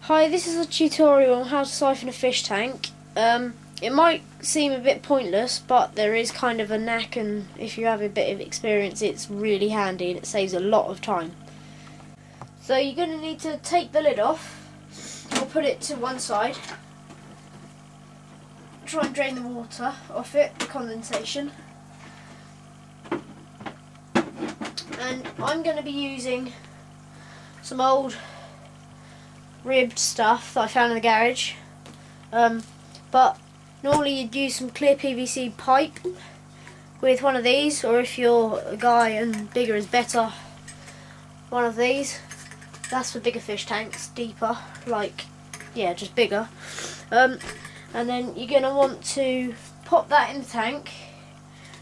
Hi, this is a tutorial on how to siphon a fish tank. It might seem a bit pointless, but there is kind of a knack, and if you have a bit of experience it's really handy and it saves a lot of time. So you're going to need to take the lid off, or put it to one side. Try and drain the water off it, the condensation. And I'm going to be using some old ribbed stuff that I found in the garage, but normally you'd use some clear PVC pipe with one of these, or if you're a guy and bigger is better, one of these. That's for bigger fish tanks, deeper, like, yeah, just bigger. And then you're going to want to pop that in the tank,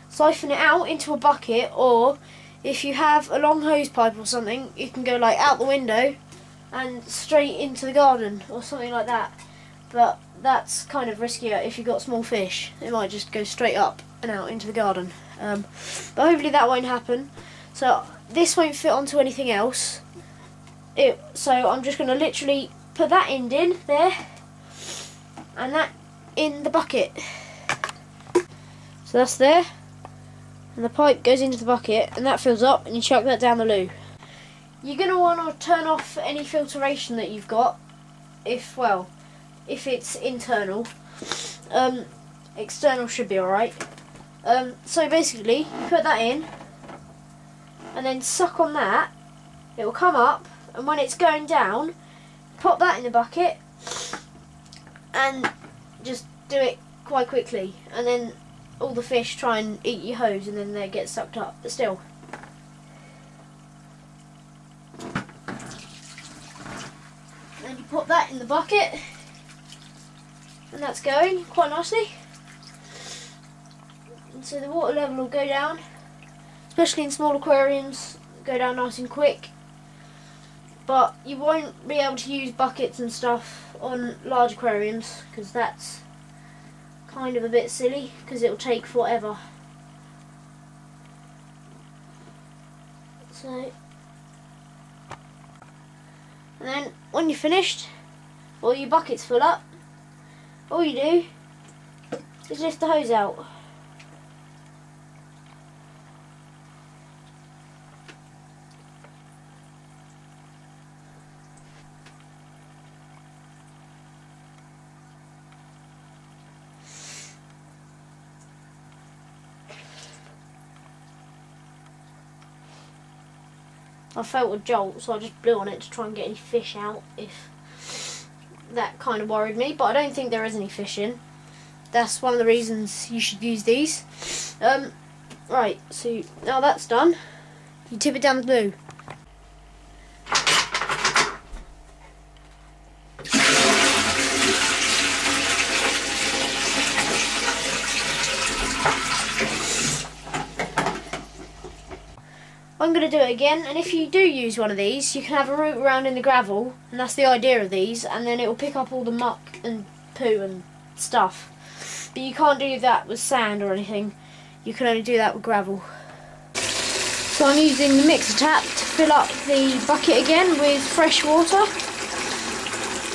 siphon it out into a bucket, or if you have a long hose pipe or something, you can go like out the window and straight into the garden or something like that. But that's kind of riskier if you've got small fish. It might just go straight up and out into the garden. But hopefully that won't happen. So this won't fit onto anything else. So I'm just going to literally put that end in there and that in the bucket. So that's there, and the pipe goes into the bucket and that fills up, and you chuck that down the loo. You're going to want to turn off any filtration that you've got if it's internal. External should be alright. So basically you put that in and then suck on that, it will come up, and when it's going down pop that in the bucket and just do it quite quickly, and then all the fish try and eat your hose and then they get sucked up, but still. Then you put that in the bucket and that's going quite nicely, and so the water level will go down, especially in small aquariums, go down nice and quick. But you won't be able to use buckets and stuff on large aquariums because that's kind of a bit silly, because it will take forever. So, and then when you're finished, or your bucket's full up, all you do is lift the hose out. I felt a jolt, so I just blew on it to try and get any fish out, if that kind of worried me, but I don't think there is any fish in. That's one of the reasons you should use these. Right, so now that's done, you tip it down the loo. I'm going to do it again, and if you do use one of these, you can have a root around in the gravel, and that's the idea of these, and then it will pick up all the muck and poo and stuff. But you can't do that with sand or anything, you can only do that with gravel. So I'm using the mixer tap to fill up the bucket again with fresh water,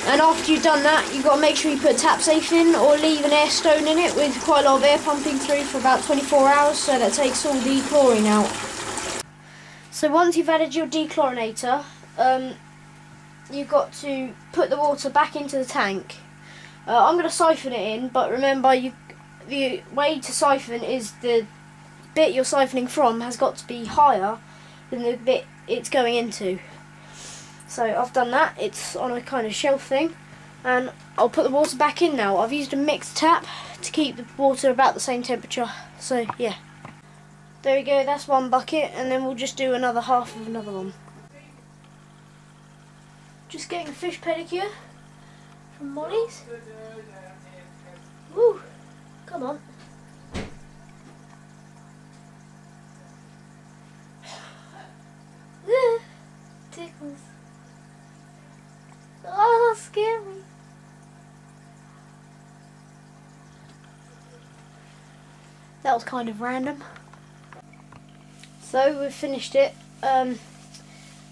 and after you've done that you've got to make sure you put tap safe in, or leave an air stone in it with quite a lot of air pumping through for about 24 hours, so that takes all the chlorine out. So once you've added your dechlorinator, you've got to put the water back into the tank. I'm going to siphon it in, but remember the way to siphon is the bit you're siphoning from has got to be higher than the bit it's going into. So I've done that, it's on a kind of shelf thing, and I'll put the water back in now. I've used a mixed tap to keep the water about the same temperature, so yeah. There we go, that's one bucket, and then we'll just do another half of another one. Just getting a fish pedicure from Molly's. Woo, come on. Tickles. Oh, that scared me. That was kind of random. So we've finished it.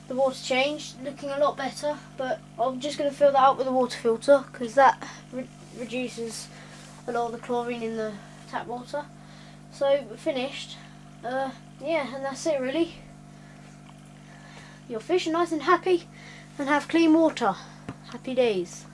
the water changed, looking a lot better, but I'm just going to fill that up with a water filter because that reduces a lot of the chlorine in the tap water. So we're finished. Yeah, and that's it really. Your fish are nice and happy and have clean water. Happy days.